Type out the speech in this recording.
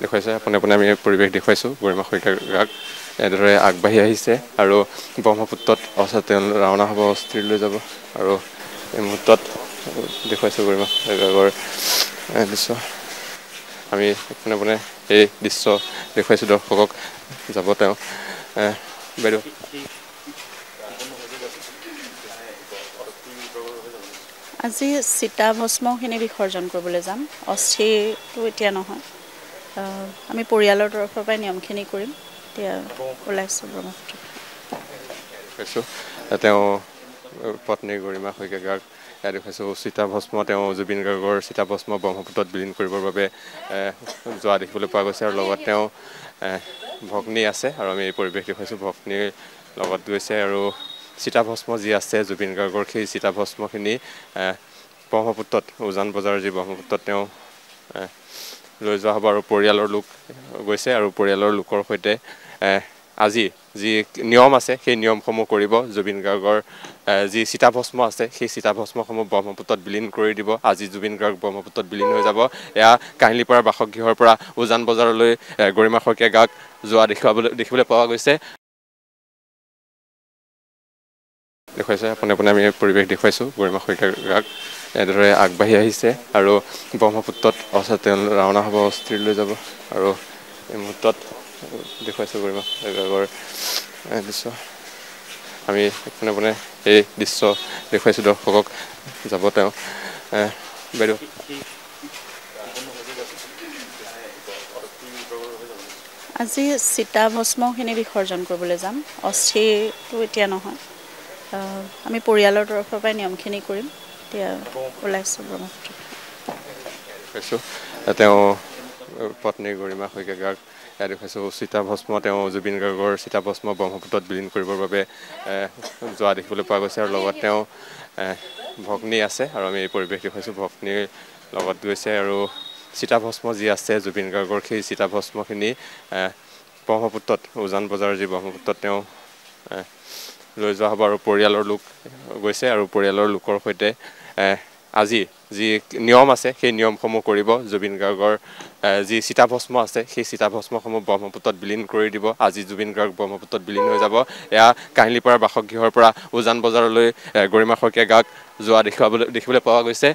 দেখুৱাইছে আপুনি আমি পৰিৱেশ দেখুৱাইছোঁ গৰিমা শইকীয়াক এনেদৰে আগবাঢ়ি আহিছে আৰু ব্ৰহ্মপুত্ৰত অৱস্থা তেওঁ ৰাওনা হ'ব অস্থিৰ লৈ যাব আৰু এই মুহূৰ্তত দেখুৱাইছোঁ গৰিমা শইকীয়াকৰ দৃশ্য আমি আপুনি এই দৃশ্য দেখুৱাইছোঁ দৰ্শকক যাব তেওঁ বাইদেউ আজি চিতা ভস্মখিনি বিসৰ্জন কৰিবলৈ যাম অস্থিৰটো এতিয়া নহয় আমি পৰিয়ালৰ তৰফৰ পৰাই নিয়মখিনি কৰিম এতিয়া ওলাইছোঁ ব্ৰহ্মপুত্ৰ দেখুৱাইছোঁ তেওঁ পত্নী গৰিমা শইকীয়াক দেখুৱাইছোঁ চিতাভস্ম তেওঁ জুবিন গাৰ্গৰ চিতাভস্ম ব্ৰহ্মপুত্ৰত বিলীন কৰিবৰ বাবে যোৱা দেখিবলৈ পোৱা গৈছে আৰু লগত তেওঁ ভগ্নী আছে আৰু আমি এই পৰিৱেশ দেখুৱাইছোঁ ভগ্নীৰ লগত গৈছে আৰু চিতাভস্ম যি আছে জুবিন গাৰ্গৰ সেই চিতাভস্মখিনি ব্ৰহ্মপুত্ৰত উজান বজাৰৰ যি ব্ৰহ্মপুত্ৰত তেওঁ লৈ যোৱা হ'ব আৰু পৰিয়ালৰ লোক গৈছে আৰু পৰিয়ালৰ লোকৰ সৈতে আজি যি নিয়ম আছে সেই নিয়মসমূহ কৰিব জুবিন গাৰ্গৰ যি চিতাভস্ম আছে সেই চিতাভস্মসমূহ ব্ৰহ্মপুত্ৰত বিলীন কৰি দিব আজি জুবিন গাৰ্গ ব্ৰহ্মপুত্ৰত বিলীন হৈ যাব এয়া কাহিলীপাৰা বাসগৃহৰ পৰা উজান বজাৰলৈ গৰিমা শইকীয়াক যোৱা দেখিবলৈ পোৱা গৈছে দেখুৱাইছে আপুনি আমি পৰিৱেশ দেখুৱাইছোঁ গৰিমা শইকীয়াক এনেদৰে আগবাঢ়ি আহিছে আৰু ব্ৰহ্মপুত্ৰত অৱস্থা তেওঁ ৰাওনা হ'ব অস্থিৰ লৈ যাব আৰু এই মুহূৰ্তত দেখুৱাইছোঁ গৰিমা শইকীয়াকৰ দৃশ্য আমি আপুনি এই দৃশ্য দেখুৱাইছোঁ দৰ্শকক যাব তেওঁ বাইদেউ আজি চিতা ভস্মখিনি বিসৰ্জন কৰিবলৈ যাম অস্থিৰটো এতিয়া নহয় আমি পৰিয়ালৰ তৰফৰ পৰাই নিয়মখিনি কৰিম এতিয়া ওলাইছোঁ ব্ৰহ্মপুত্ৰ দেখুৱাইছোঁ তেওঁ পত্নী গৰিমা শইকীয়াক দেখুৱাইছোঁ চিতাভস্ম তেওঁ জুবিন গাৰ্গৰ চিতাভস্ম ব্ৰহ্মপুত্ৰত বিলীন কৰিবৰ বাবে যোৱা দেখিবলৈ পোৱা গৈছে আৰু লগত তেওঁ ভগ্নী আছে আৰু আমি এই পৰিৱেশ দেখুৱাইছোঁ ভগ্নীৰ লগত গৈছে আৰু চিতাভস্ম যি আছে জুবিন গাৰ্গৰ সেই চিতাভস্মখিনি ব্ৰহ্মপুত্ৰত উজান বজাৰৰ যি ব্ৰহ্মপুত্ৰত তেওঁ লৈ যোৱা হ'ব আৰু পৰিয়ালৰ লোক গৈছে আৰু পৰিয়ালৰ লোকৰ সৈতে আজি যি নিয়ম আছে সেই নিয়মসমূহ কৰিব জুবিন গাৰ্গৰ যি চিতাভস্ম আছে সেই চিতাভস্মসমূহ ব্ৰহ্মপুত্ৰত বিলীন কৰি দিব আজি জুবিন গাৰ্গ ব্ৰহ্মপুত্ৰত বিলীন হৈ যাব এয়া কাহিলীপাৰা বাসগৃহৰ পৰা উজান বজাৰলৈ গৰিমা শইকীয়াক যোৱা দেখিবলৈ পোৱা গৈছে